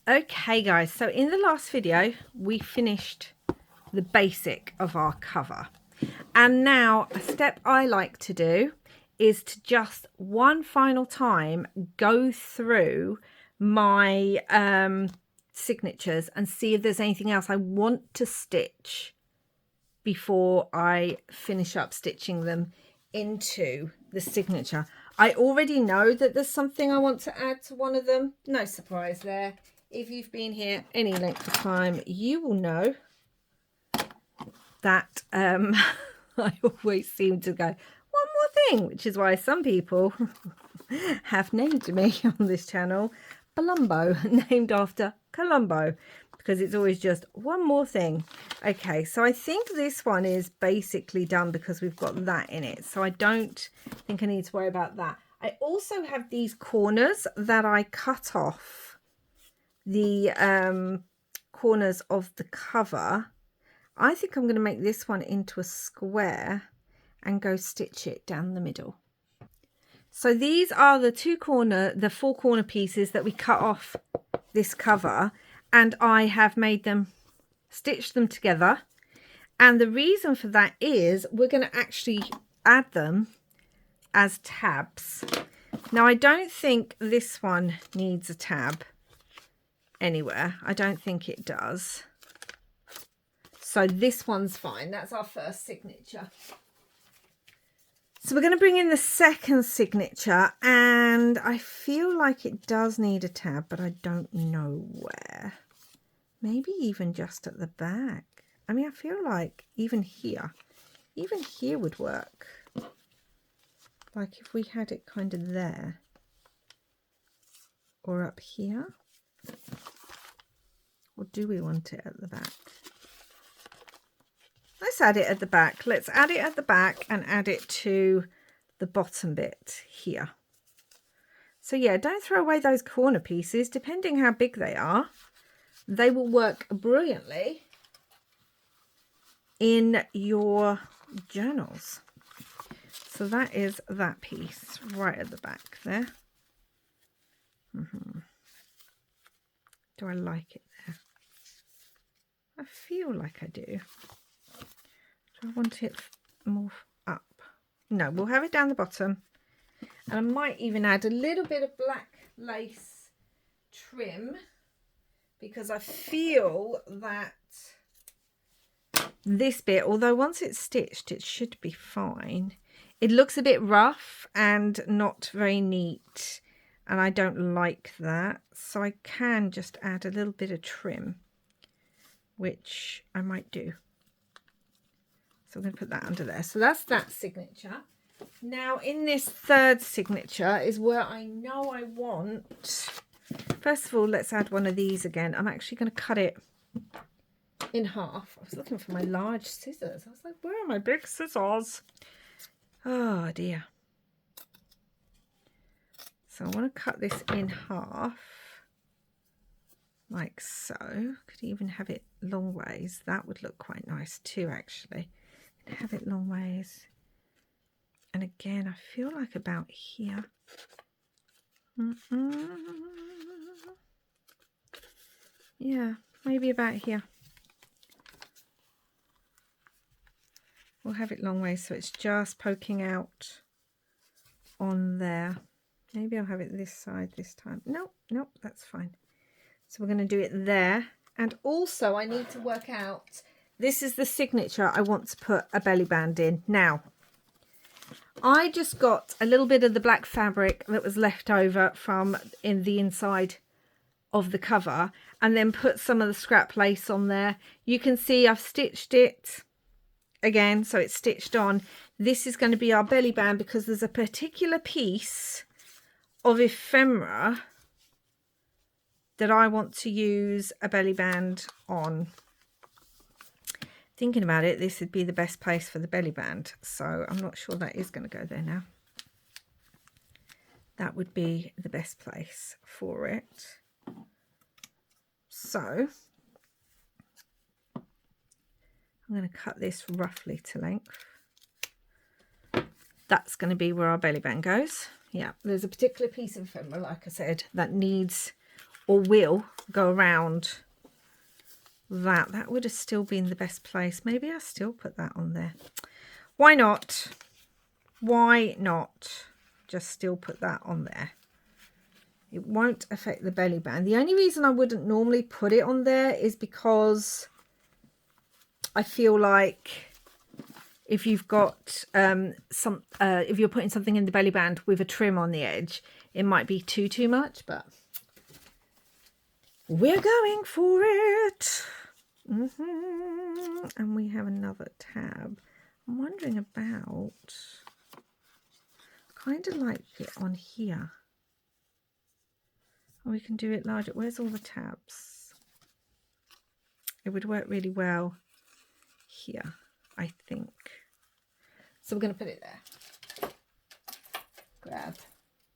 Okay guys, so in the last video we finished the basic of our cover, and now a step I like to do is to just one final time go through my signatures and see if there's anything else I want to stitch before I finish up stitching them into the signature. I already know that there's something I want to add to one of them. No surprise there. If you've been here any length of time, you will know that I always seem to go, one more thing, which is why some people have named me on this channel Palumbo, named after Columbo, because it's always just one more thing. Okay, so I think this one is basically done because we've got that in it, so I don't think I need to worry about that. I also have these corners that I cut off the corners of the cover. I think I'm going to make this one into a square and go stitch it down the middle. So these are the four corner pieces that we cut off this cover, and I have made them, stitched them together. And the reason for that is we're going to actually add them as tabs. Now I don't think this one needs a tab anywhere. I don't think it does. So this one's fine. That's our first signature. So we're going to bring in the second signature, and I feel like it does need a tab, but I don't know where. Maybe even just at the back. I mean, I feel like even here would work. Like if we had it kind of there or up here. Or do we want it at the back? Let's add it at the back. Let's add it at the back and add it to the bottom bit here. So yeah, don't throw away those corner pieces. Depending how big they are, they will work brilliantly in your journals. So that is that piece right at the back there. Do I like it there? I feel like I do. Do I want it more up? No, we'll have it down the bottom. And I might even add a little bit of black lace trim, because I feel that this bit, although once it's stitched, it should be fine. It looks a bit rough and not very neat, and I don't like that. So I can just add a little bit of trim, which I might do. So I'm going to put that under there. So that's that signature. Now in this third signature is where I know I want, first of all, let's add one of these again. I'm actually going to cut it in half. I was looking for my large scissors. I was like, where are my big scissors? Oh dear. So I want to cut this in half like so. Could even have it long ways. That would look quite nice too, actually. Have it long ways. And again, I feel like about here. Yeah, maybe about here. We'll have it long ways so it's just poking out on there. Maybe I'll have it this side this time. Nope, that's fine. So we're going to do it there. And also I need to work out, this is the signature I want to put a belly band in. Now, I just got a little bit of the black fabric that was left over from in the inside of the cover, and then put some of the scrap lace on there. You can see I've stitched it again, so it's stitched on. This is going to be our belly band because there's a particular piece of ephemera that I want to use a belly band on. Thinking about it, this would be the best place for the belly band, so I'm not sure that is going to go there now. That would be the best place for it. So I'm going to cut this roughly to length. That's going to be where our belly band goes. Yeah, there's a particular piece of ephemera, like I said, that needs or will go around that. That would have still been the best place. Maybe I still put that on there. Why not? Why not just still put that on there? It won't affect the belly band. The only reason I wouldn't normally put it on there is because I feel like if you've got if you're putting something in the belly band with a trim on the edge, it might be too much, but we're going for it. And we have another tab. I'm wondering about, kind of like it on here. We can do it larger. Where's all the tabs? It would work really well here, I think. So we're going to put it there. Grab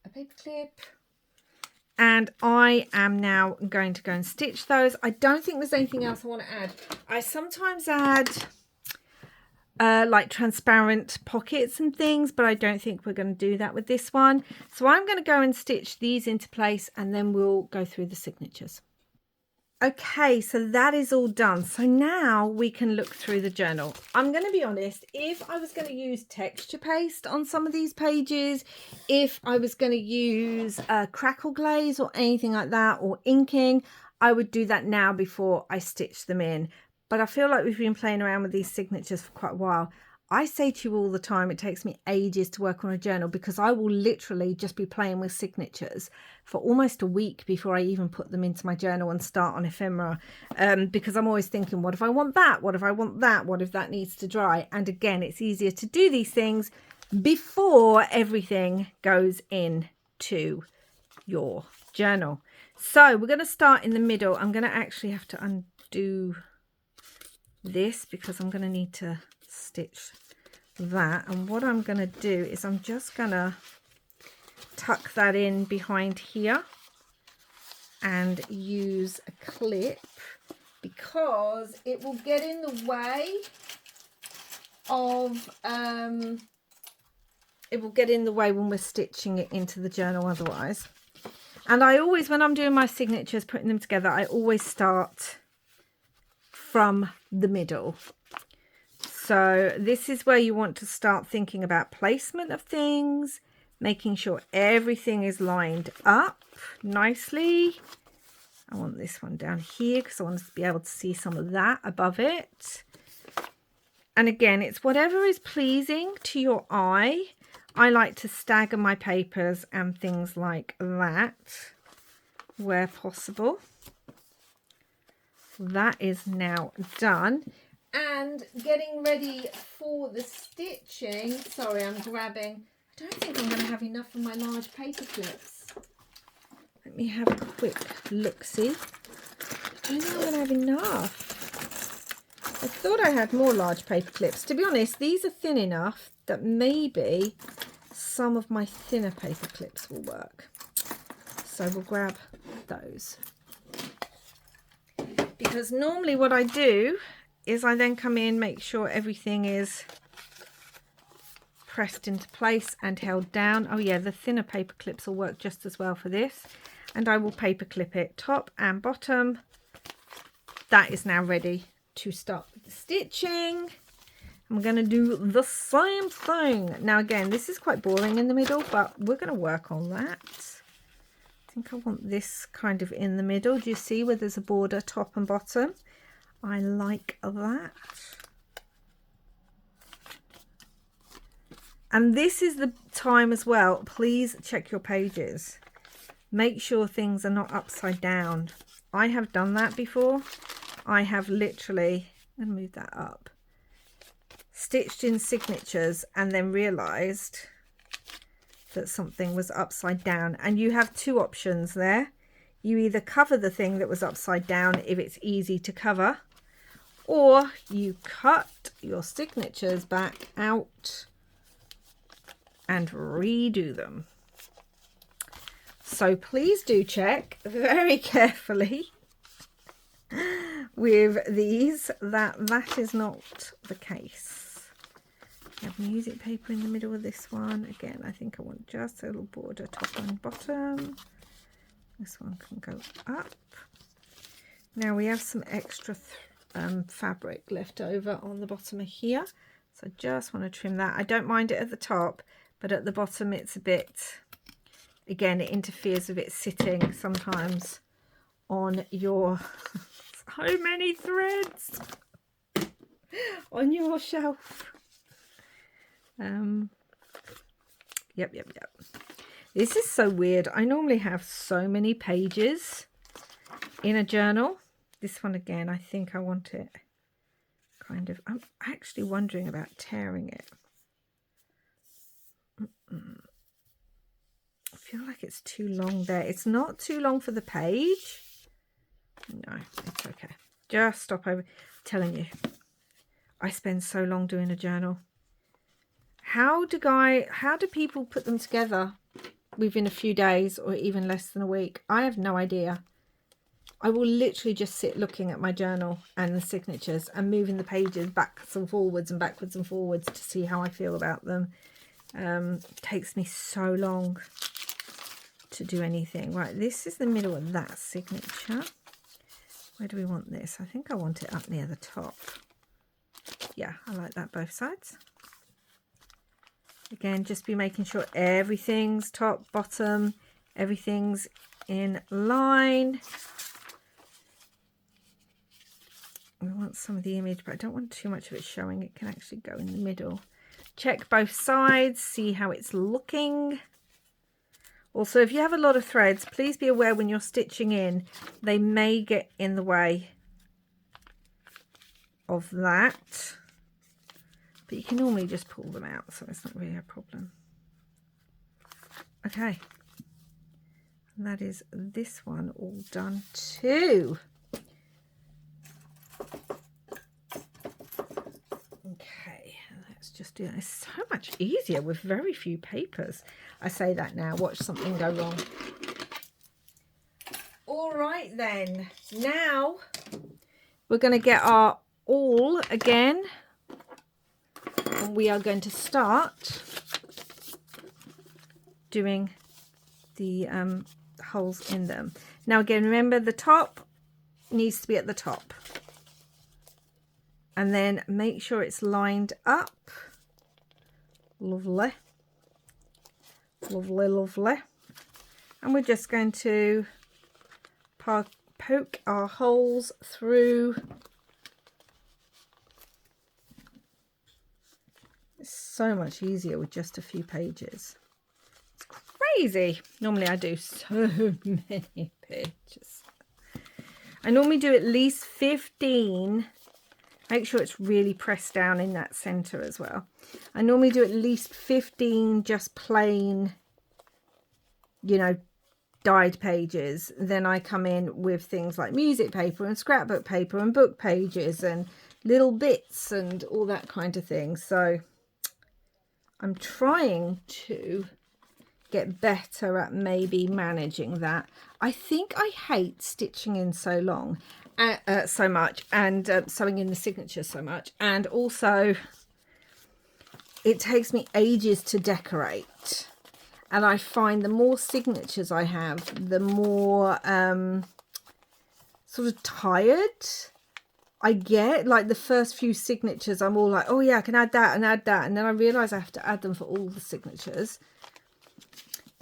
a paper clip. And I am now going to go and stitch those. I don't think there's anything else I want to add. I sometimes add like transparent pockets and things, but I don't think we're going to do that with this one. So I'm going to go and stitch these into place and then we'll go through the signatures. Okay, so that is all done. So now we can look through the journal. I'm going to be honest, if I was going to use texture paste on some of these pages, if I was going to use crackle glaze or anything like that, or inking, I would do that now before I stitch them in. But I feel like we've been playing around with these signatures for quite a while. I say to you all the time, it takes me ages to work on a journal because I will literally just be playing with signatures for almost a week before I even put them into my journal and start on ephemera. Because I'm always thinking, what if I want that? What if I want that? What if that needs to dry? And again, it's easier to do these things before everything goes into your journal. So we're going to start in the middle. I'm going to actually have to undo this because I'm going to need to stitch that, and what I'm going to do is I'm just going to tuck that in behind here and use a clip because it will get in the way of it will get in the way when we're stitching it into the journal otherwise. And I always, when I'm doing my signatures, putting them together, I always start from the middle. So this is where you want to start thinking about placement of things, making sure everything is lined up nicely. I want this one down here because I want to be able to see some of that above it. And again, it's whatever is pleasing to your eye. I like to stagger my papers and things like that where possible. That is now done. And getting ready for the stitching. Sorry, I'm grabbing. I don't think I'm going to have enough of my large paper clips. Let me have a quick look-see. I don't think I'm going to have enough. I thought I had more large paper clips. To be honest, these are thin enough that maybe some of my thinner paper clips will work. So we'll grab those. Because normally what I do is I then come in, make sure everything is pressed into place and held down. Oh yeah, the thinner paper clips will work just as well for this. And I will paper clip it top and bottom. That is now ready to start with the stitching. I'm going to do the same thing. Now again, this is quite boring in the middle, but we're going to work on that. I think I want this kind of in the middle. Do you see where there's a border top and bottom? I like that. And this is the time as well. Please check your pages. Make sure things are not upside down. I have done that before. I have literally, I'm going to move that up, stitched in signatures and then realized that something was upside down. And you have two options there. You either cover the thing that was upside down if it's easy to cover, or you cut your signatures back out and redo them. So please do check very carefully with these that is not the case. I have music paper in the middle of this one. Again, I think I want just a little border top and bottom. This one can go up. Now we have some extra fabric left over on the bottom of here, so I just want to trim that. I don't mind it at the top, but at the bottom it's a bit, again, it interferes with it sitting sometimes on your so many threads on your shelf. Yep. This is so weird. I normally have so many pages in a journal. This one again, I think I want it kind of, I'm actually wondering about tearing it. I feel like it's too long there. It's not too long for the page. No, it's okay. Just stop over. I'm telling you, I spend so long doing a journal. How do people put them together within a few days or even less than a week? I have no idea. I will literally just sit looking at my journal and the signatures and moving the pages backwards and forwards to see how I feel about them. It takes me so long to do anything. Right, this is the middle of that signature. Where do we want this? I think I want it up near the top. Yeah, I like that both sides. Again, just be making sure everything's top, bottom, everything's in line. We want some of the image, but I don't want too much of it showing. It can actually go in the middle. Check both sides, see how it's looking. Also, if you have a lot of threads, please be aware when you're stitching in, they may get in the way of that. But you can normally just pull them out, so it's not really a problem. Okay. And that is this one all done too. Okay, let's just do that. It's so much easier with very few papers. I say that now, watch something go wrong. All right then, now we're going to get our awl again. And we are going to start doing the holes in them. Now again, remember the top needs to be at the top. And then make sure it's lined up. Lovely. Lovely, lovely. And we're just going to poke our holes through. It's so much easier with just a few pages. It's crazy. Normally I do so many pages. I normally do at least 15. Make sure it's really pressed down in that center as well. I normally do at least 15 just plain, you know, dyed pages. Then I come in with things like music paper and scrapbook paper and book pages and little bits and all that kind of thing. So I'm trying to get better at maybe managing that. I think I hate stitching in so long. So much, and sewing in the signature so much, and also it takes me ages to decorate, and I find the more signatures I have, the more sort of tired I get. Like the first few signatures I'm all like, oh yeah, I can add that, and then I realize I have to add them for all the signatures.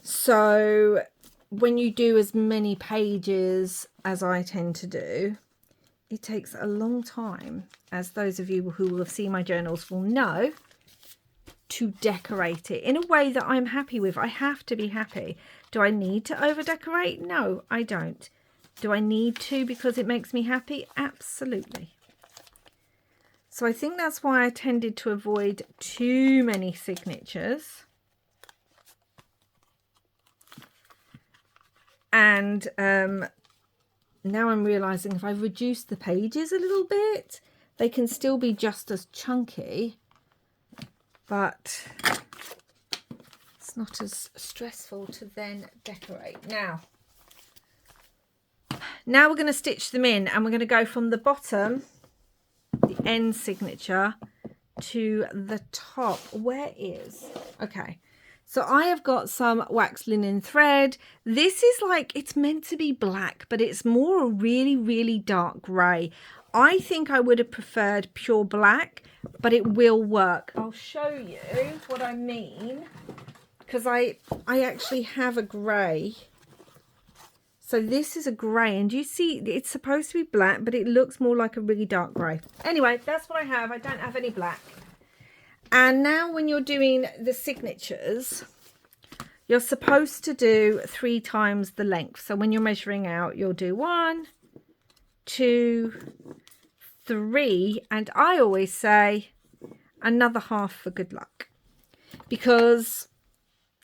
So when you do as many pages as I tend to do, it takes a long time, as those of you who will have seen my journals will know, to decorate it in a way that I'm happy with. I have to be happy. Do I need to over decorate? No, I don't. Do I need to because it makes me happy? Absolutely. So I think that's why I tended to avoid too many signatures. And now I'm realizing if I reduce the pages a little bit, they can still be just as chunky, but it's not as stressful to then decorate. Now we're going to stitch them in, and we're going to go from the bottom, the end signature, to the top. Where is, okay, So I have got some wax linen thread. This is like, it's meant to be black, but it's more a really, really dark grey. I think I would have preferred pure black, but it will work. I'll show you what I mean, because I actually have a grey. So this is a grey, and you see it's supposed to be black, but it looks more like a really dark grey. Anyway, that's what I have. I don't have any black. And now when you're doing the signatures, you're supposed to do 3 times the length. So when you're measuring out, you'll do 1, 2, 3, and I always say another half for good luck, because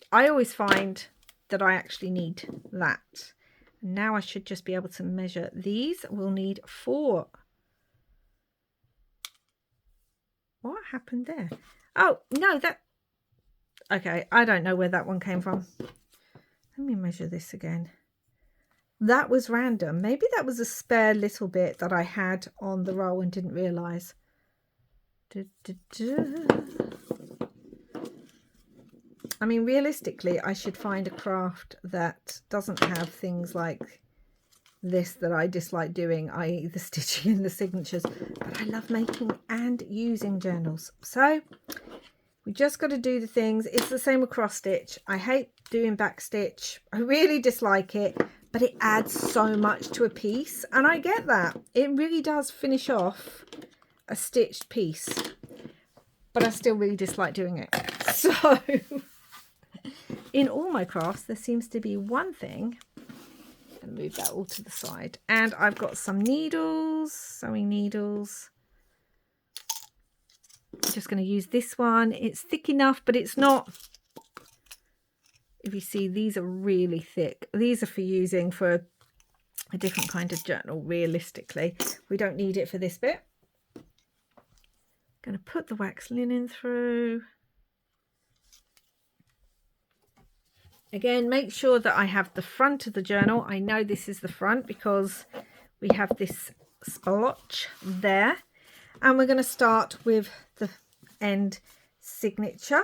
I always find that I actually need that. Now I should just be able to measure these. We'll need 4. What happened there? Oh, no, that... Okay, I don't know where that one came from. Let me measure this again. That was random. Maybe that was a spare little bit that I had on the roll and didn't realise. I mean, realistically, I should find a craft that doesn't have things like this that I dislike doing, i.e. the stitching and the signatures. But I love making and using journals. So we just got to do the things. It's the same with cross stitch. I hate doing back stitch. I really dislike it, but it adds so much to a piece. And I get that. It really does finish off a stitched piece. But I still really dislike doing it. So in all my crafts, there seems to be one thing. I'm going to move that all to the side. And I've got some needles, sewing needles. I'm just going to use this one. It's thick enough, but it's not. If you see, these are really thick. These are for using for a different kind of journal, realistically. We don't need it for this bit. Going to put the wax linen through. Again, make sure that I have the front of the journal. I know this is the front because we have this splotch there. And we're going to start with the end signature.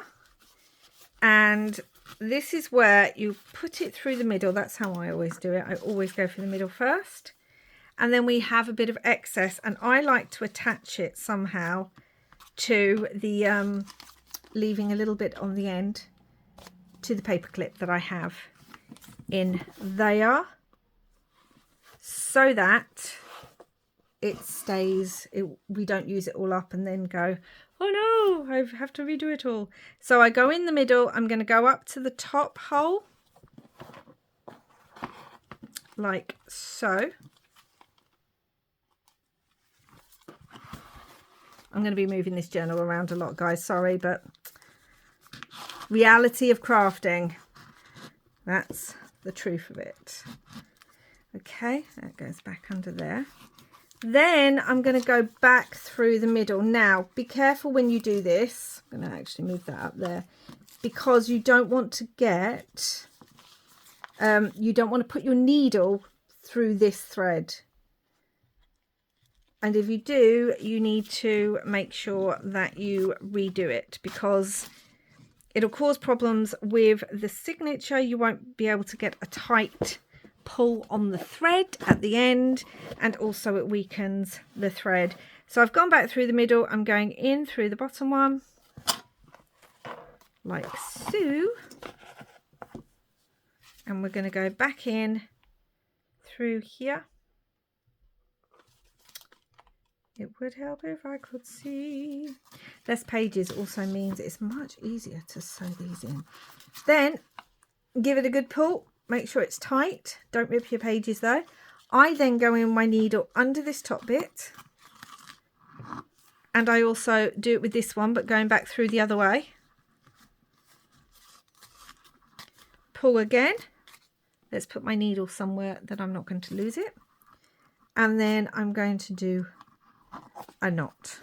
And this is where you put it through the middle. That's how I always do it. I always go for the middle first. And then we have a bit of excess. And I like to attach it somehow to the, leaving a little bit on the end, to the paper clip that I have in there, so that it stays, we don't use it all up and then go, oh no, I have to redo it all. So I go in the middle. I'm going to go up to the top hole like so. I'm going to be moving this journal around a lot, guys, sorry, but reality of crafting, that's the truth of it. Okay, that goes back under there. Then I'm going to go back through the middle. Now be careful when you do this. I'm going to actually move that up there, because you don't want to get you don't want to put your needle through this thread, and if you do, you need to make sure that you redo it, because it'll cause problems with the signature. You won't be able to get a tight pull on the thread at the end, and also it weakens the thread. So I've gone back through the middle. I'm going in through the bottom one like so, and we're going to go back in through here. It would help if I could see. Less pages also means it's much easier to sew these in. Then give it a good pull. Make sure it's tight. Don't rip your pages though. I then go in my needle under this top bit. And I also do it with this one, but going back through the other way. Pull again. Let's put my needle somewhere that I'm not going to lose it. And then I'm going to do a knot.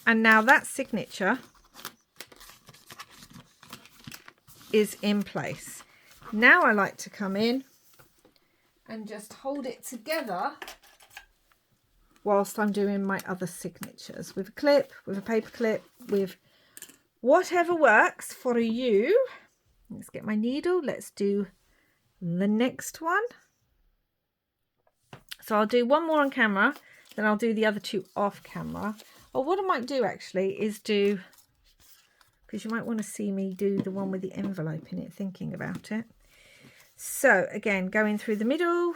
And now that signature is in place. Now I like to come in and just hold it together whilst I'm doing my other signatures with a clip, with a paper clip, with whatever works for you. Let's get my needle. Let's do the next one. So I'll do one more on camera, then I'll do the other two off camera. Or what I might do actually is do, because you might want to see me do the one with the envelope in it, thinking about it. So again, going through the middle,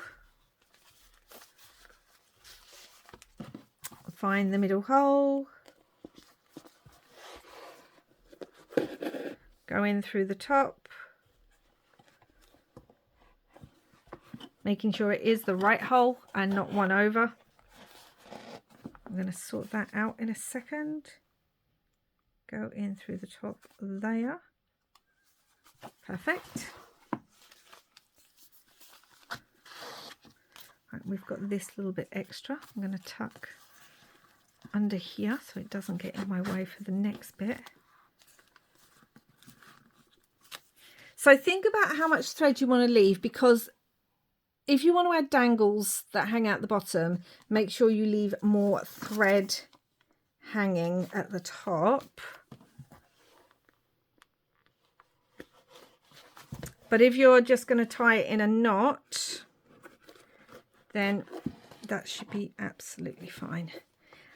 find the middle hole, go in through the top, making sure it is the right hole and not one over. I'm going to sort that out in a second. Go in through the top layer. Perfect. Right, we've got this little bit extra. I'm going to tuck under here so it doesn't get in my way for the next bit. So think about how much thread you want to leave, because if you want to add dangles that hang out the bottom, make sure you leave more thread hanging at the top. But if you're just going to tie it in a knot, then that should be absolutely fine.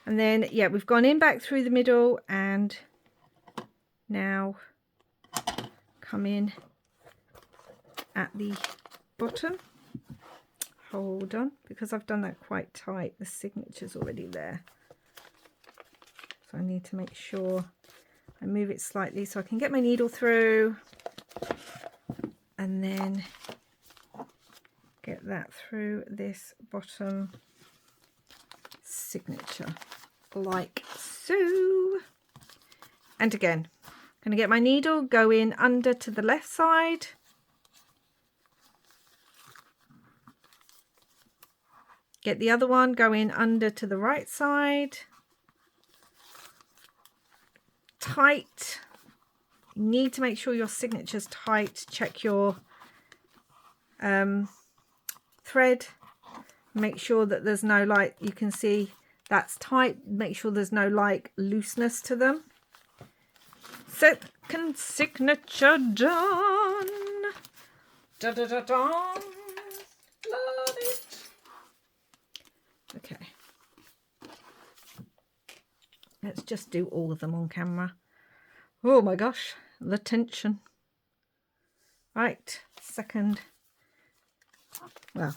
And then, yeah, we've gone in back through the middle and now come in at the bottom. Hold on, because I've done that quite tight, the signature's already there. So I need to make sure I move it slightly so I can get my needle through and then get that through this bottom signature like so. And again, I'm going to get my needle, go in under to the left side, get the other one, go in under to the right side, tight. You need to make sure your signature's tight. Check your thread, make sure that there's no, like you can see that's tight, make sure there's no like looseness to them. Second signature done. Da da da da. Love it. Okay, let's just do all of them on camera. Oh my gosh, the tension. Right, second, well,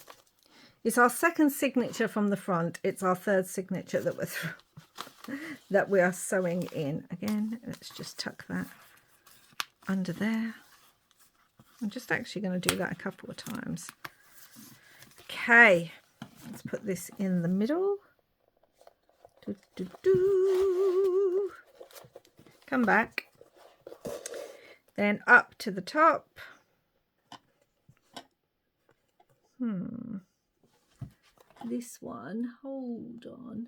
it's our second signature from the front. It's our third signature that we're that we are sewing in. Again, let's just tuck that under there. I'm just actually going to do that a couple of times. Okay, let's put this in the middle. Do, do, do. Come back. Then up to the top. This one, hold on.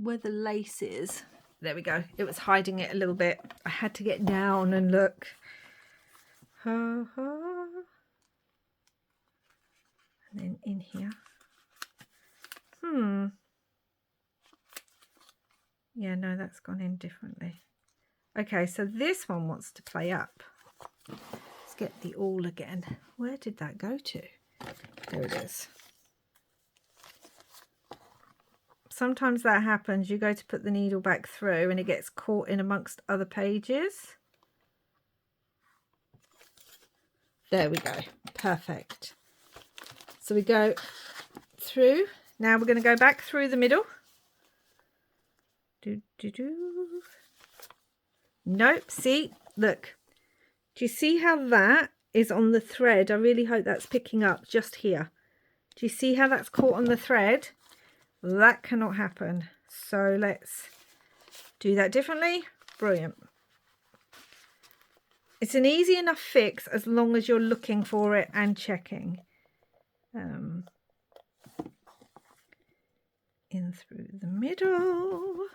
Where the lace is. There we go. It was hiding it a little bit. I had to get down and look. And then in here. Yeah, no, that's gone in differently. Okay, so this one wants to play up. Let's get the awl again. Where did that go to? There it is. Sometimes that happens. You go to put the needle back through and it gets caught in amongst other pages. There we go. Perfect. So we go through. Now we're going to go back through the middle. Nope. See, look. Do you see how that is on the thread? I really hope that's picking up just here. Do you see how that's caught on the thread? That cannot happen. So let's do that differently. Brilliant. It's an easy enough fix as long as you're looking for it and checking. In through the middle.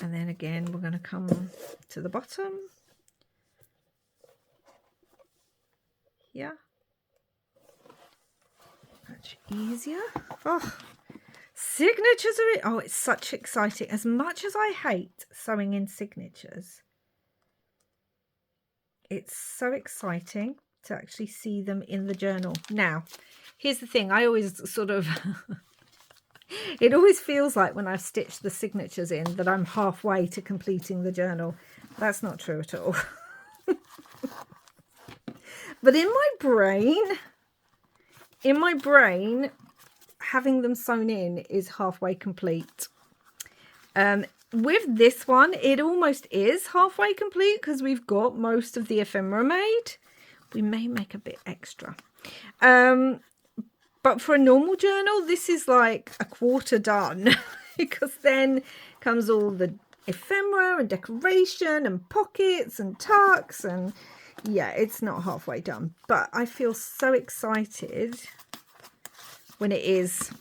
And then again, we're going to come to the bottom. Here. Much easier. Oh, signatures are in. Oh, it's such exciting. As much as I hate sewing in signatures, it's so exciting to actually see them in the journal. Now, here's the thing. I always sort of, it always feels like when I've stitched the signatures in that I'm halfway to completing the journal. That's not true at all. But in my brain, having them sewn in is halfway complete. With this one, it almost is halfway complete because we've got most of the ephemera made. We may make a bit extra. But for a normal journal, this is like a quarter done because then comes all the ephemera and decoration and pockets and tucks, and yeah, it's not halfway done. But I feel so excited when it is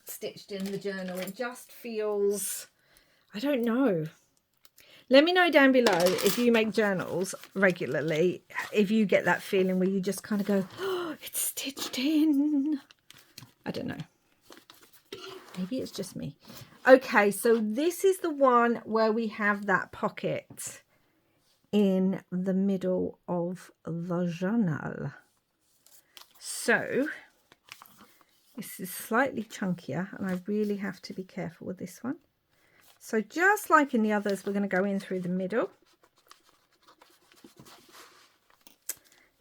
stitched in the journal. It just feels, I don't know. Let me know down below if you make journals regularly, if you get that feeling where you just kind of go, oh, it's stitched in. I don't know. Maybe it's just me. Okay, so this is the one where we have that pocket in the middle of the journal. So this is slightly chunkier and I really have to be careful with this one. So just like in the others, we're going to go in through the middle.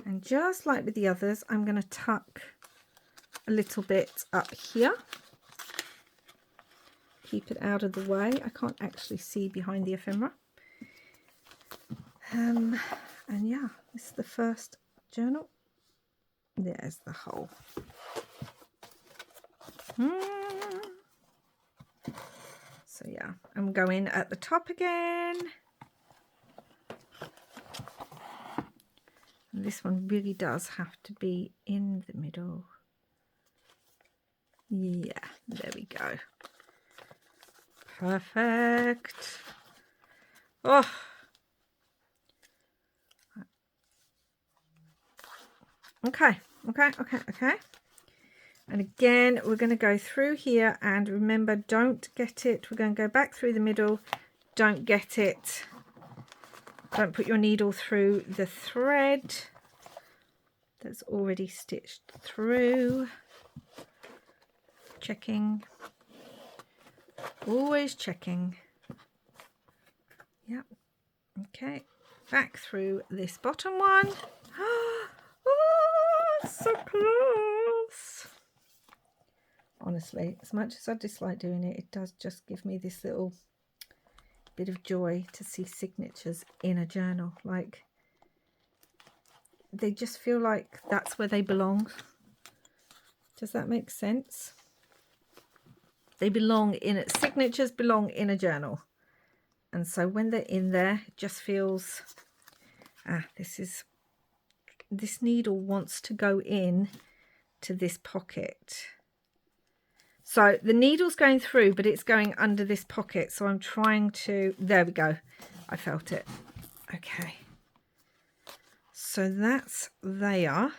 And just like with the others, I'm going to tuck a little bit up here. Keep it out of the way. I can't actually see behind the ephemera. And yeah, this is the first journal. There's the hole. So yeah, I'm going at the top again. And this one really does have to be in the middle. Yeah, there we go. Perfect. Oh. Okay. And again, we're going to go through here, and remember, don't get it. We're going to go back through the middle. Don't get it. Don't put your needle through the thread that's already stitched through. Checking. Always checking. Yep. Okay. Back through this bottom one. Oh, so close. Honestly, as much as I dislike doing it, it does just give me this little bit of joy to see signatures in a journal. Like, they just feel like that's where they belong. Does that make sense? They belong in it. Signatures belong in a journal. And so when they're in there, it just feels, this needle wants to go in to this pocket. So the needle's going through, but it's going under this pocket. So I'm trying to, there we go. I felt it. Okay. So that's there.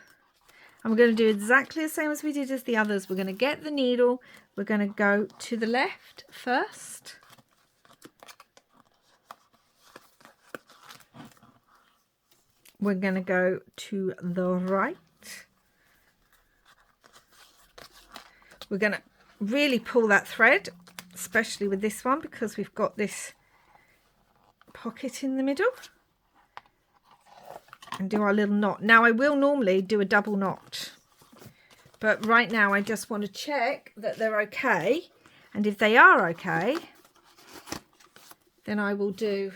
And we're going to do exactly the same as we did as the others. We're going to get the needle. We're going to go to the left first. We're going to go to the right. We're going to really pull that thread, especially with this one, because we've got this pocket in the middle, and do our little knot. Now I will normally do a double knot, but right now I just want to check that they're okay, and if they are okay, then I will do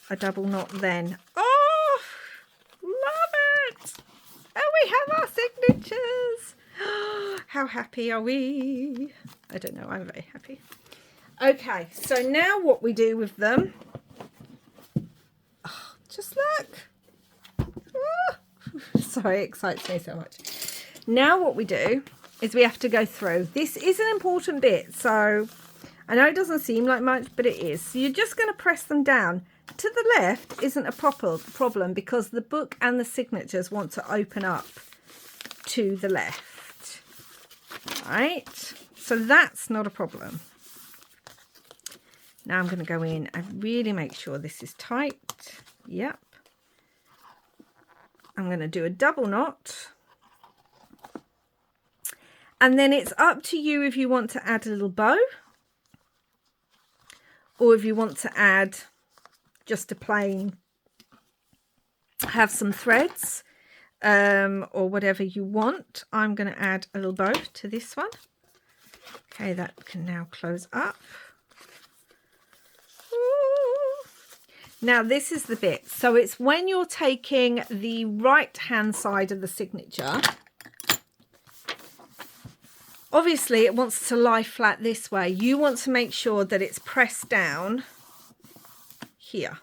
a double knot then. Oh, love it! And we have our signatures. How happy are we? I don't know, I'm very happy. Okay, so now what we do with them, oh, just look. Oh, sorry, it excites me so much. Now what we do is we have to go through. This is an important bit, so I know it doesn't seem like much, but it is. So you're just going to press them down. To the left isn't a proper problem because the book and the signatures want to open up to the left. Right, So that's not a problem. Now I'm going to go in and really make sure this is tight. Yep. I'm going to do a double knot. And then it's up to you if you want to add a little bow, or if you want to add just a plain, have some threads, or whatever you want. I'm going to add a little bow to this one. Okay, that can now close up. Now this is the bit. So it's when you're taking the right hand side of the signature. Obviously it wants to lie flat this way. You want to make sure that it's pressed down here.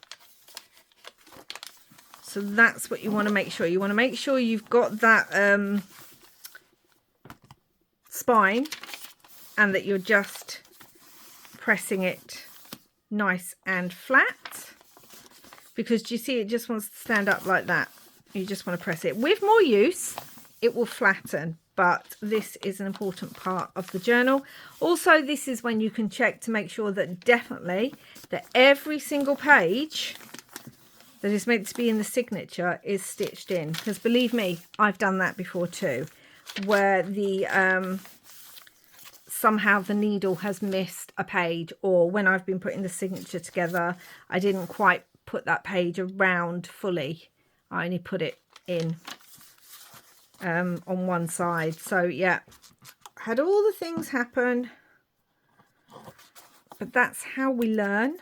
So that's what you want to make sure. You want to make sure you've got that spine, and that you're just pressing it nice and flat. Because do you see, it just wants to stand up like that. You just want to press it. With more use, it will flatten. But this is an important part of the journal. Also, this is when you can check to make sure that definitely that every single page that is meant to be in the signature is stitched in. Because believe me, I've done that before too, where the somehow the needle has missed a page, or when I've been putting the signature together, I didn't quite put that page around fully. I only put it in on one side. So yeah, had all the things happen, but that's how we learn,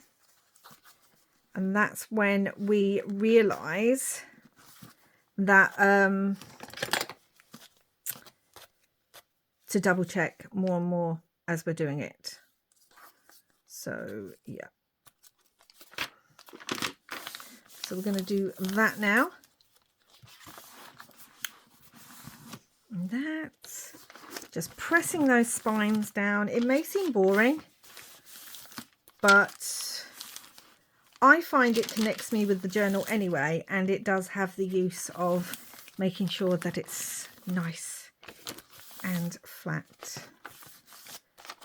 and that's when we realize that to double check more and more as we're doing it. So yeah, so we're going to do that now. And that's just pressing those spines down. It may seem boring, but I find it connects me with the journal anyway, and it does have the use of making sure that it's nice and flat.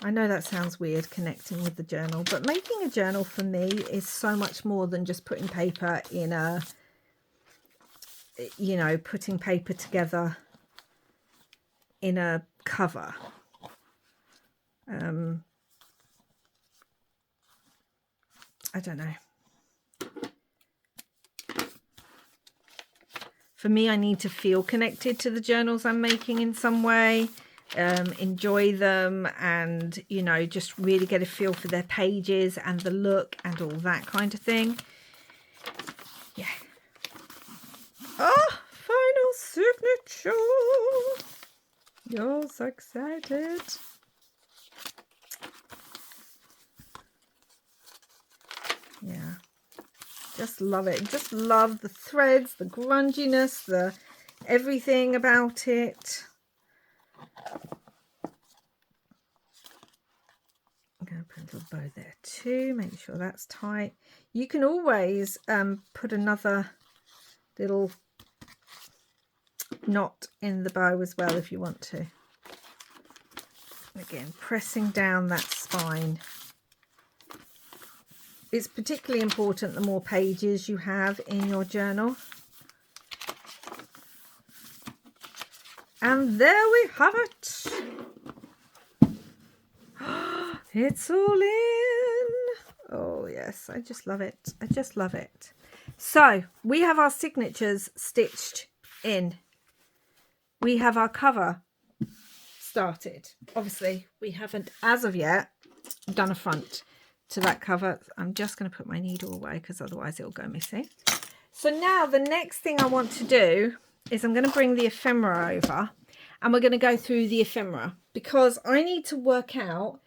I know that sounds weird, connecting with the journal, but making a journal for me is so much more than just putting paper in a, you know, putting paper together in a cover. I don't know. For me, I need to feel connected to the journals I'm making in some way, enjoy them, and, you know, just really get a feel for their pages and the look and all that kind of thing. Yeah. Oh, final signature. You're so excited. Yeah. Just love it. Just love the threads, the grunginess, the everything about it. I'm going to put a little bow there too. Make sure that's tight. You can always put another little knot in the bow as well if you want to. Again, pressing down that spine. It's particularly important the more pages you have in your journal. And there we have it. It's all in. Oh yes, I just love it. I just love it. So we have our signatures stitched in. We have our cover started. Obviously, we haven't, as of yet, done a front to that cover. I'm just going to put my needle away because otherwise it'll go missing. So now the next thing I want to do is I'm going to bring the ephemera over, and we're going to go through the ephemera, because I need to work out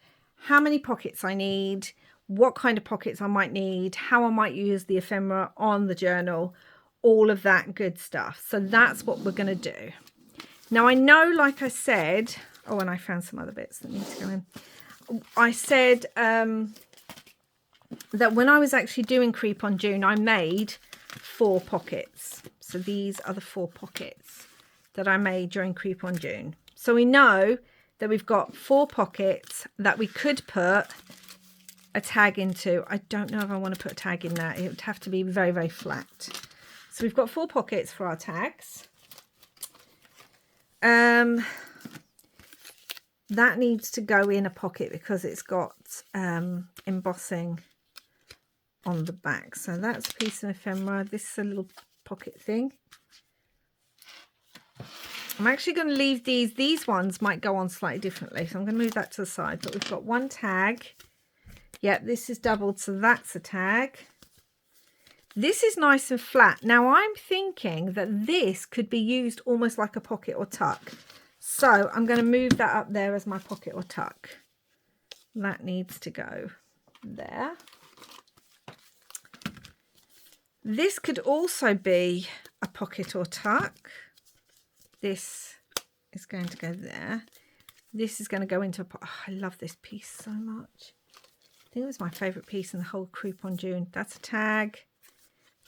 how many pockets I need, what kind of pockets I might need, how I might use the ephemera on the journal, all of that good stuff. So that's what we're going to do. Now I know, like I said, oh, and I found some other bits that need to go in. I said that when I was actually doing Creep on June, I made 4 pockets. So these are the 4 pockets that I made during Creep on June. So we know that we've got 4 pockets that we could put a tag into. I don't know if I want to put a tag in that. It would have to be very, very flat. So we've got 4 pockets for our tags. That needs to go in a pocket because it's got embossing on the back. So that's a piece of ephemera. This is a little pocket thing. I'm actually going to leave these ones might go on slightly differently, so I'm going to move that to the side. But we've got 1 tag. Yep, this is doubled, so that's a tag. This is nice and flat. Now I'm thinking that this could be used almost like a pocket or tuck. So I'm going to move that up there as my pocket or tuck. That needs to go there. This could also be a pocket or tuck. This is going to go there. This is going to go into a pot. Oh, I love this piece so much. I think it was my favourite piece in the whole Coupon June. That's a tag.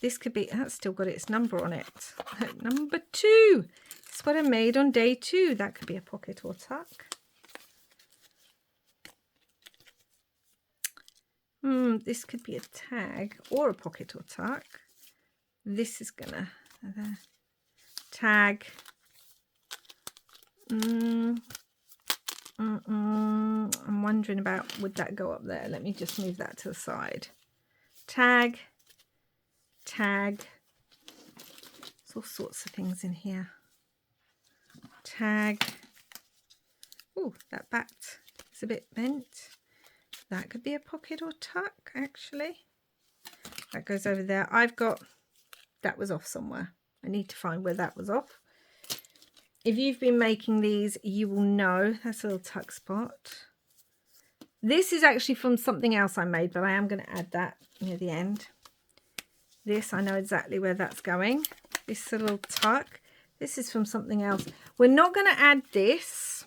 This could be, that's still got its number on it. Number 2. It's what I made on day 2. That could be a pocket or tuck. This could be a tag or a pocket or tuck. This is gonna tag. I'm wondering about, would that go up there? Let me just move that to the side. Tag, tag. There's all sorts of things in here. Tag. Oh, that back is a bit bent. That could be a pocket or tuck, actually. That goes over there. I've got, that was off somewhere. I need to find where that was off. If you've been making these, you will know. That's a little tuck spot. This is actually from something else I made, but I am going to add that near the end. This, I know exactly where that's going. This little tuck. This is from something else. We're not going to add this.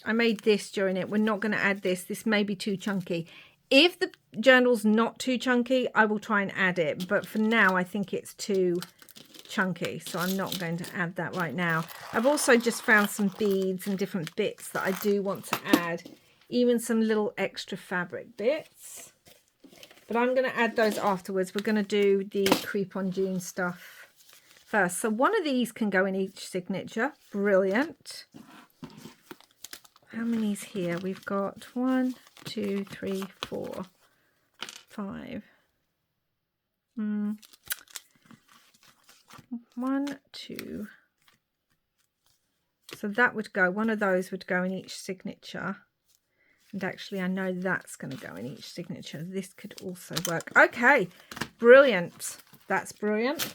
I made this during it. We're not going to add this. This may be too chunky. If the journal's not too chunky, I will try and add it. But for now, I think it's too chunky, so I'm not going to add that right now. I've also just found some beads and different bits that I do want to add, even some little extra fabric bits, but I'm going to add those afterwards. We're going to do the Creep on June stuff first. So one of these can go in each signature. Brilliant. How many's here? We've got 1, 2, 3, 4, 5. 1, 2. So that would go, one of those would go in each signature. And actually, I know that's going to go in each signature. This could also work. Okay, brilliant. That's brilliant.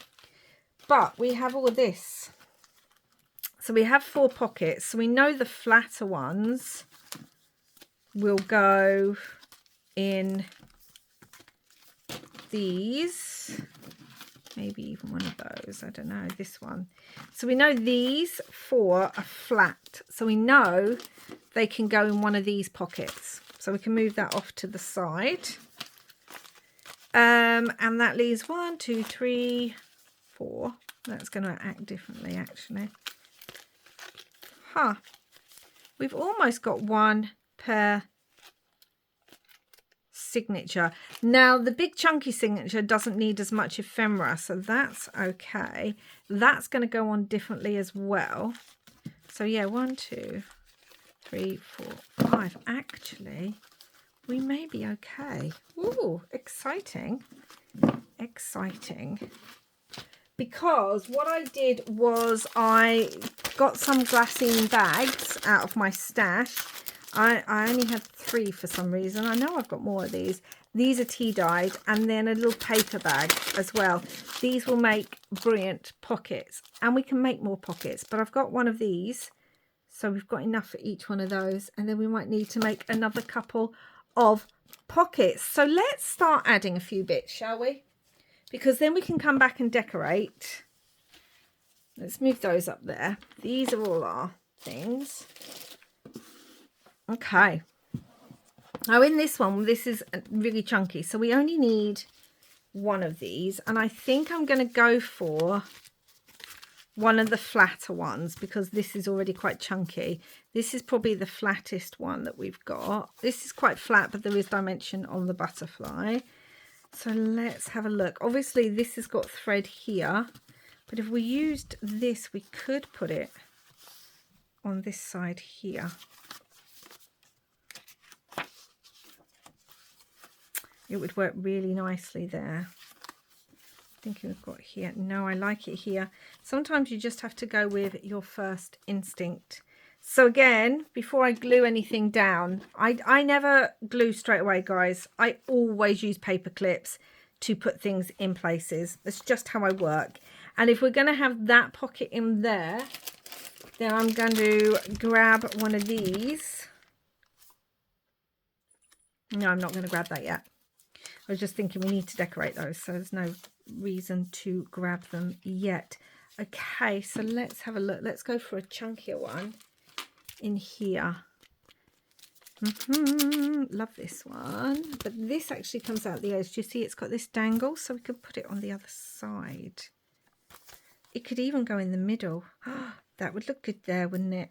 But we have all of this. So we have 4 pockets. So we know the flatter ones will go in these. Maybe even one of those. I don't know. This one. So we know these 4 are flat. So we know they can go in one of these pockets. So we can move that off to the side. And that leaves 1, 2, 3, 4. That's going to act differently, actually. Huh. We've almost got 1 per signature. Now the big chunky signature doesn't need as much ephemera, so that's okay. That's going to go on differently as well. So yeah, 1, 2, 3, 4, 5. Actually, we may be okay. Ooh, exciting. Exciting. Because what I did was I got some glassine bags out of my stash. I only had 3 for some reason. I know I've got more of these. These are tea dyed, and then a little paper bag as well. These will make brilliant pockets, and we can make more pockets, but I've got one of these, so we've got enough for each one of those, and then we might need to make another couple of pockets. So let's start adding a few bits, shall we? Because then we can come back and decorate. Let's move those up there. These are all our things. Okay. Now in this one, this is really chunky. So we only need one of these. And I think I'm going to go for one of the flatter ones because this is already quite chunky. This is probably the flattest one that we've got. This is quite flat, but there is dimension on the butterfly. So let's have a look. Obviously this has got thread here, but if we used this, we could put it on this side here. It would work really nicely there. Thinking we've got here. No, I like it here. Sometimes you just have to go with your first instinct. So again, before I glue anything down, I never glue straight away, guys. I always use paper clips to put things in places. That's just how I work. And if we're going to have that pocket in there, then I'm going to grab one of these. No, I'm not going to grab that yet. I was just thinking we need to decorate those, so there's no reason to grab them yet. Okay, so let's have a look. Let's go for a chunkier one in here. Love this one, but this actually comes out the edge. Do you see it's got this dangle? So we could put it on the other side. It could even go in the middle. That would look good there, wouldn't it?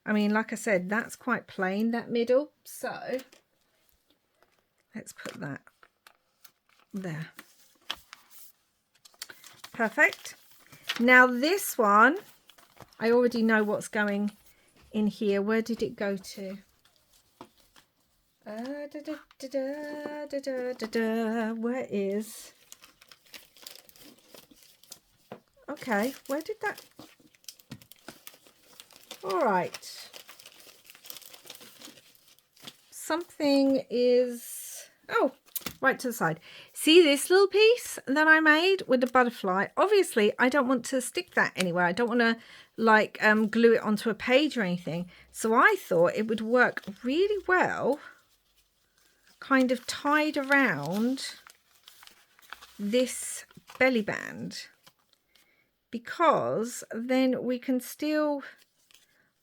I mean, like I said, that's quite plain, that middle. So let's put that there. Perfect. Now this one, I already know what's going in here. Where did it go to? Where is? Okay, where did that? All right. Something is, oh, right to the side. See this little piece that I made with the butterfly? Obviously, I don't want to stick that anywhere. I don't want to like glue it onto a page or anything. So I thought it would work really well kind of tied around this belly band, because then we can still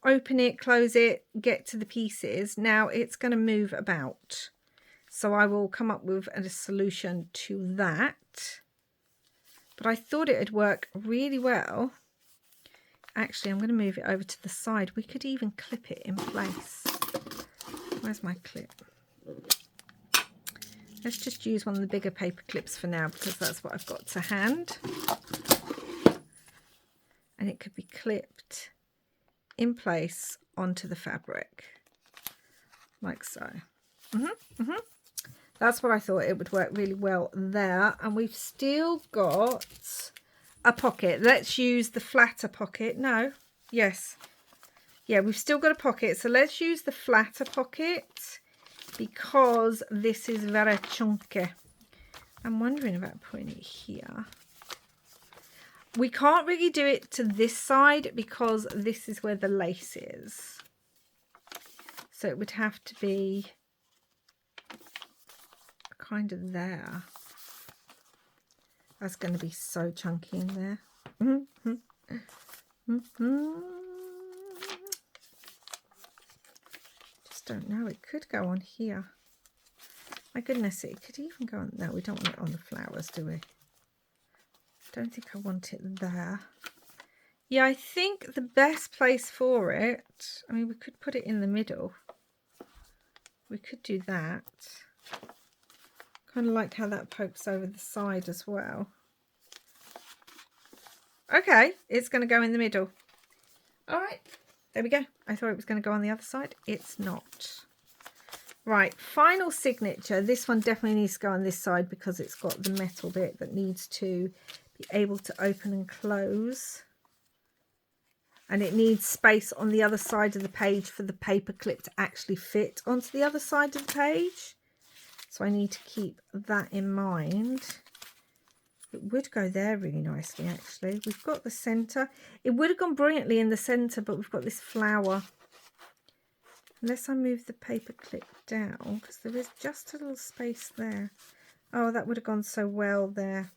open it, close it, get to the pieces. Now it's going to move about. So I will come up with a solution to that. But I thought it would work really well. Actually, I'm going to move it over to the side. We could even clip it in place. Where's my clip? Let's just use one of the bigger paper clips for now, because that's what I've got to hand. And it could be clipped in place onto the fabric. Like so. That's what I thought. It would work really well there. And we've still got a pocket. Let's use the flatter pocket. No. Yes. Yeah, we've still got a pocket. So let's use the flatter pocket because this is very chunky. I'm wondering about putting it here. We can't really do it to this side because this is where the lace is. So it would have to be kind of there. That's going to be so chunky in there. Just don't know. It could go on here. My goodness, it could even go on. No, we don't want it on the flowers, do we? Don't think I want it there. Yeah, I think the best place for it, I mean, we could put it in the middle. We could do that. Kind of like how that pokes over the side as well. Okay, it's going to go in the middle. All right, there we go. I thought it was going to go on the other side. It's not. Right, final signature. This one definitely needs to go on this side because it's got the metal bit that needs to be able to open and close. And it needs space on the other side of the page for the paper clip to actually fit onto the other side of the page. So I need to keep that in mind. It would go there really nicely, actually. We've got the centre. It would have gone brilliantly in the centre, but we've got this flower. Unless I move the paper clip down, because there is just a little space there. Oh, that would have gone so well there.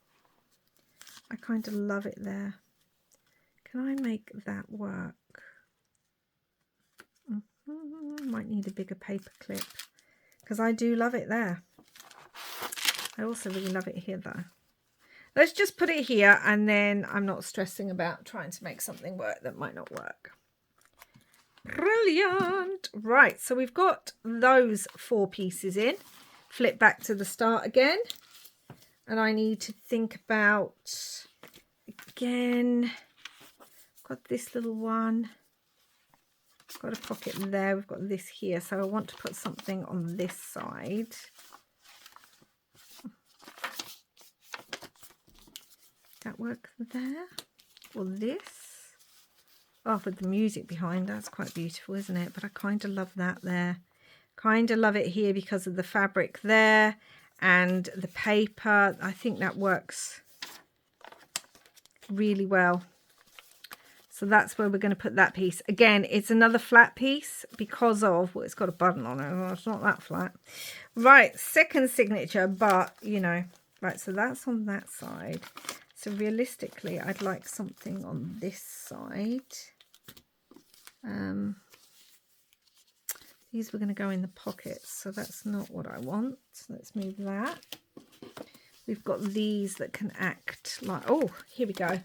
I kind of love it there. Can I make that work? Might need a bigger paper clip because I do love it there. I also really love it here though. Let's just put it here, and then I'm not stressing about trying to make something work that might not work. Brilliant. Right, so we've got those 4 pieces in. Flip back to the start again. And I need to think about, again, got this little one. Got a pocket there. We've got this here. So I want to put something on this side. That work there? Or this? Oh, with the music behind, that's quite beautiful, isn't it? But I kind of love that there. Kind of love it here because of the fabric there and the paper. I think that works really well. So that's where we're going to put that piece. Again, it's another flat piece because of, well, it's got a button on it. Well, it's not that flat. Right, second signature, but, you know. Right, so that's on that side. So realistically, I'd like something on this side. These were going to go in the pockets, so that's not what I want. So let's move that. We've got these that can act like, oh, here we go.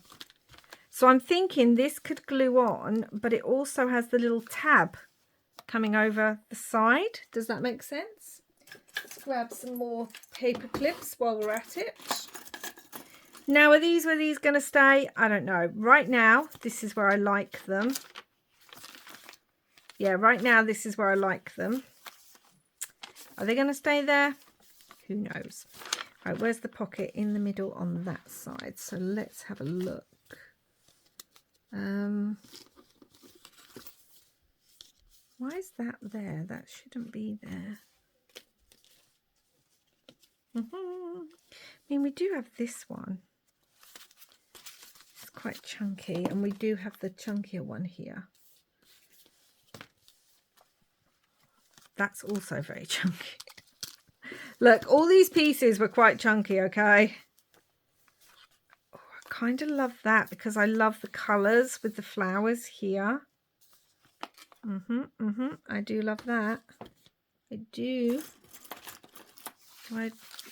So I'm thinking this could glue on, but it also has the little tab coming over the side. Does that make sense? Let's grab some more paper clips while we're at it. Now, are these where these going to stay? I don't know. Right now, this is where I like them. Yeah, right now, this is where I like them. Are they going to stay there? Who knows? Right, where's the pocket? In the middle on that side. So let's have a look. Why is that there? That shouldn't be there. I mean, we do have this one. It's quite chunky, and we do have the chunkier one here. That's also very chunky. Look, all these pieces were quite chunky, okay? Oh, I kind of love that because I love the colours with the flowers here. I do love that. I do. Do I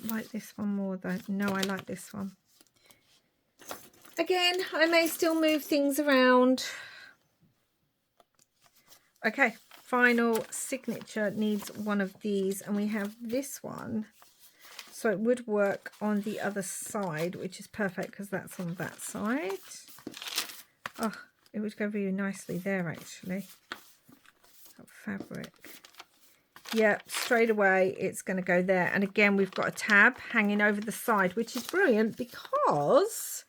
like this one more though? No, I like this one. Again, I may still move things around. Okay, final signature needs one of these, and we have this one. So it would work on the other side, which is perfect because that's on that side. Oh, it would go really nicely there actually. That fabric. Yep, straight away it's going to go there. And again, we've got a tab hanging over the side, which is brilliant because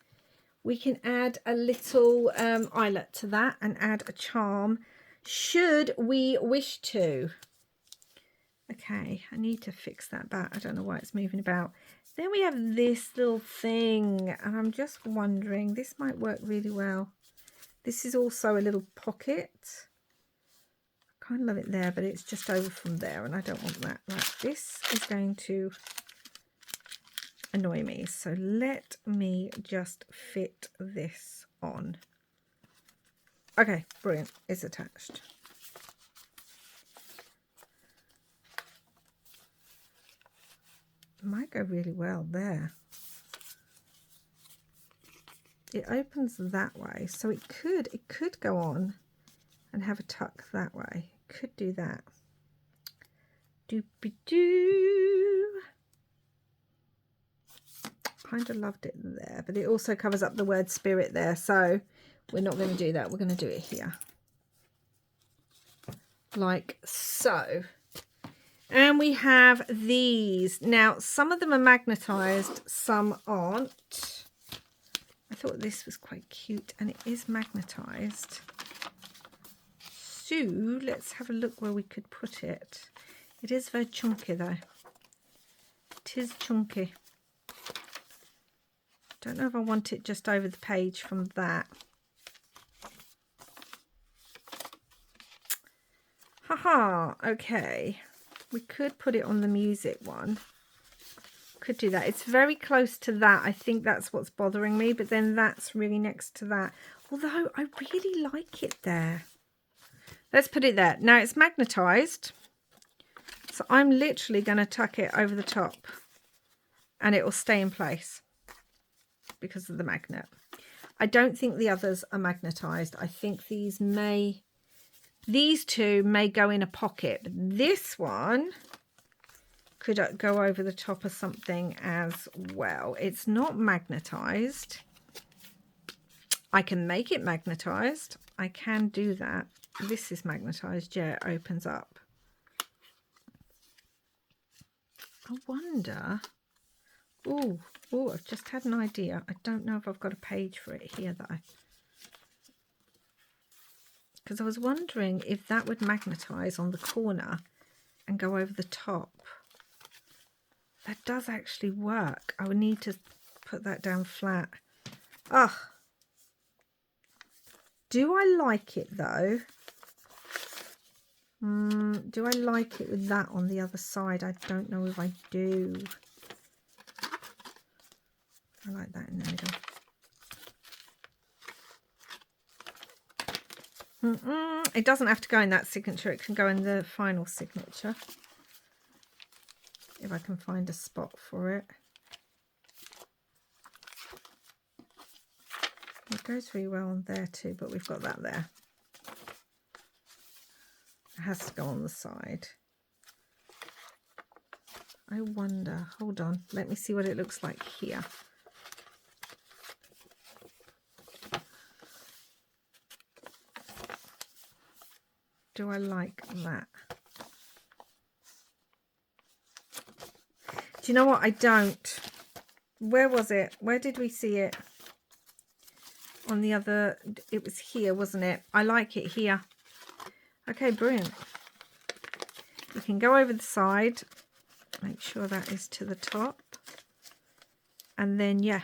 we can add a little eyelet to that and add a charm should we wish to. Okay, I need to fix that back. I don't know why it's moving about. Then we have this little thing, and I'm just wondering, this might work really well. This is also a little pocket. I kind of love it there, but it's just over from there, and I don't want that. Right, this is going to annoy me. So let me just fit this on. Okay, brilliant. It's attached. It might go really well there. It opens that way, so it could go on and have a tuck that way. Could do that. Doopy-doo. Kind of loved it there, but it also covers up the word spirit there, so we're not going to do that. We're going to do it here. Like so. And we have these. Now, some of them are magnetized, some aren't. I thought this was quite cute, and it is magnetized. So let's have a look where we could put it. It is very chunky though. It is chunky. Don't know if I want it just over the page from that. Haha, okay. We could put it on the music one. Could do that. It's very close to that. I think that's what's bothering me, but then that's really next to that. Although I really like it there. Let's put it there. Now it's magnetized. So I'm literally going to tuck it over the top and it will stay in place. because of the magnet. I don't think the others are magnetized. I think these two may go in a pocket. But this one could go over the top of something as well. It's not magnetized. I can make it magnetized. I can do that. This is magnetized. Yeah, it opens up. I wonder. Oh, I've just had an idea. I don't know if I've got a page for it here though. Because I was wondering if that would magnetize on the corner and go over the top. That does actually work. I would need to put that down flat. Ah. Do I like it though? Do I like it with that on the other side? I don't know if I do. I like that in the middle. It doesn't have to go in that signature. It can go in the final signature. If I can find a spot for it. It goes really well on there too, but we've got that there. It has to go on the side. I wonder, hold on, let me see what it looks like here. Do I like that? Do you know what? I don't. Where was it? Where did we see it? On the other, it was here, wasn't it? I like it here. Okay, brilliant. You can go over the side. Make sure that is to the top. And then, yeah,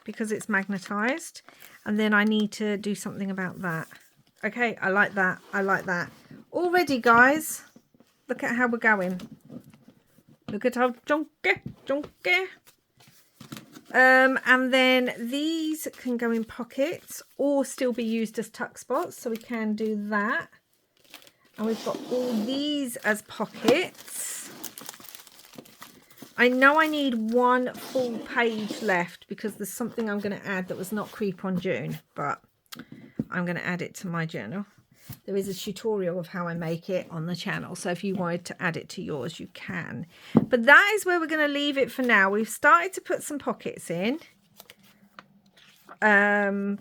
because it's magnetized. And then I need to do something about that. Okay, I like that. I like that. Already, guys, look at how we're going. Look at how chunky. And then these can go in pockets or still be used as tuck spots. So we can do that. And we've got all these as pockets. I know I need one full page left because there's something I'm going to add that was not Creep on June, but I'm going to add it to my journal. There is a tutorial of how I make it on the channel, so if you wanted to add it to yours, you can. But that is where we're going to leave it for now. We've started to put some pockets in. Oh,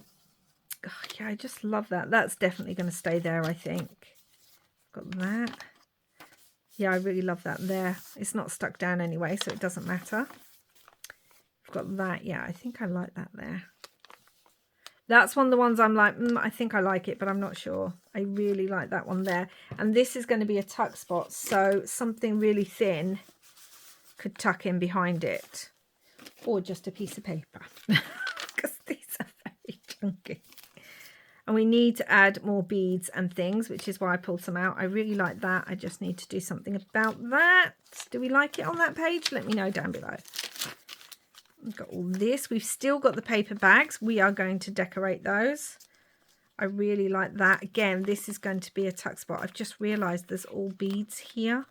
yeah, I just love that. That's definitely going to stay there, I think. Got that. Yeah, I really love that there. It's not stuck down anyway, so it doesn't matter. I've got that. Yeah, I think I like that there. That's one of the ones I'm like, I think I like it, but I'm not sure. I really like that one there. And this is going to be a tuck spot, so something really thin could tuck in behind it. Or just a piece of paper. Because these are very chunky. And we need to add more beads and things, which is why I pulled some out. I really like that. I just need to do something about that. Do we like it on that page? Let me know down below. We've got all this. We've still got the paper bags. We are going to decorate those. I really like that. Again, this is going to be a tuck spot. I've just realised there's all beads here.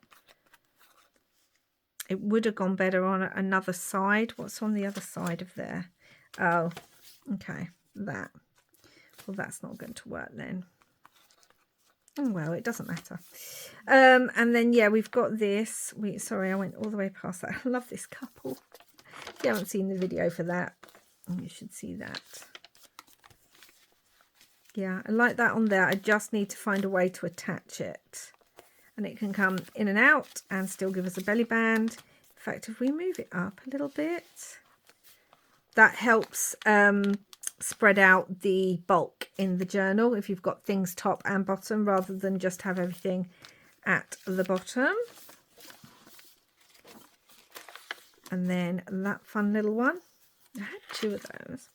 It would have gone better on another side. What's on the other side of there? Oh, okay. That. Well, that's not going to work then. Oh, well, it doesn't matter. And then, yeah, we've got this. Sorry, I went all the way past that. I love this couple. If you haven't seen the video for that, you should see that. Yeah, I like that on there. I just need to find a way to attach it. And it can come in and out and still give us a belly band. In fact, if we move it up a little bit, that helps spread out the bulk in the journal if you've got things top and bottom rather than just have everything at the bottom. And then that fun little one. I had two of those.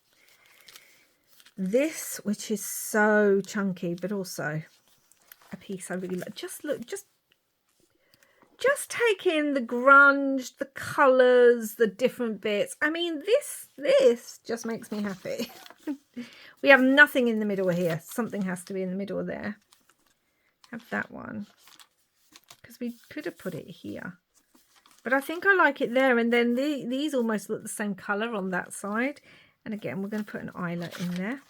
This, which is so chunky, but also a piece I really like. Just take in the grunge, the colours, the different bits. I mean, this just makes me happy. We have nothing in the middle here. Something has to be in the middle there. Have that one. Because we could have put it here. But I think I like it there. And then these almost look the same colour on that side. And again, we're going to put an eyelet in there.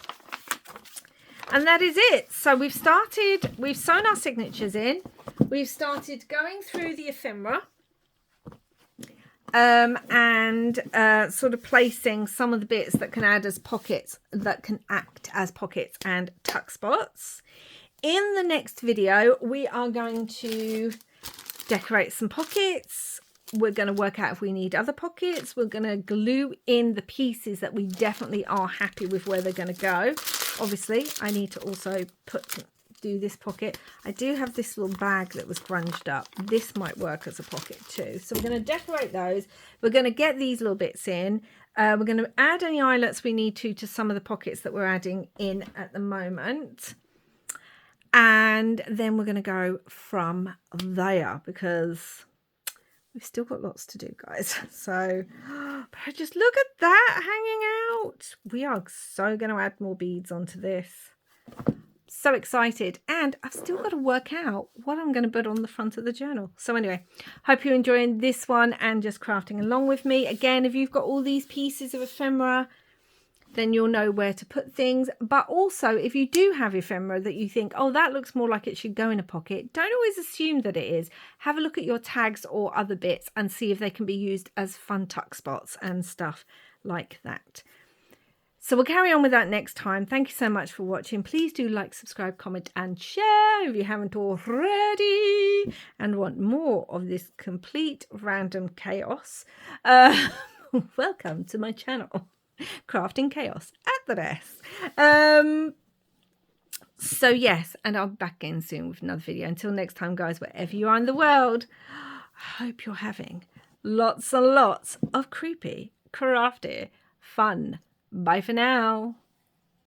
And that is it. So we've sewn our signatures in. We've started going through the ephemera. And sort of placing some of the bits that can act as pockets and tuck spots. In the next video, we are going to decorate some pockets. We're going to work out if we need other pockets. We're going to glue in the pieces that we definitely are happy with where they're going to go. Obviously, I need to also do this pocket. I do have this little bag that was grunged up. This might work as a pocket too. So we're going to decorate those. We're going to get these little bits in. We're going to add any eyelets we need to some of the pockets that we're adding in at the moment. And then we're going to go from there because we've still got lots to do, guys. So, but just look at that hanging out. We are so going to add more beads onto this. So excited, and I've still got to work out what I'm going to put on the front of the journal. So anyway, hope you're enjoying this one and just crafting along with me. Again, if you've got all these pieces of ephemera, then you'll know where to put things. But also, if you do have ephemera that you think, oh, that looks more like it should go in a pocket, don't always assume that it is. Have a look at your tags or other bits and see if they can be used as fun tuck spots and stuff like that. So we'll carry on with that next time. Thank you so much for watching. Please do like, subscribe, comment and share if you haven't already and want more of this complete random chaos. Welcome to my channel, Crafting Chaos at the best. So yes, and I'll be back in soon with another video. Until next time, guys, wherever you are in the world, I hope you're having lots and lots of creepy, crafty, fun. Bye for now.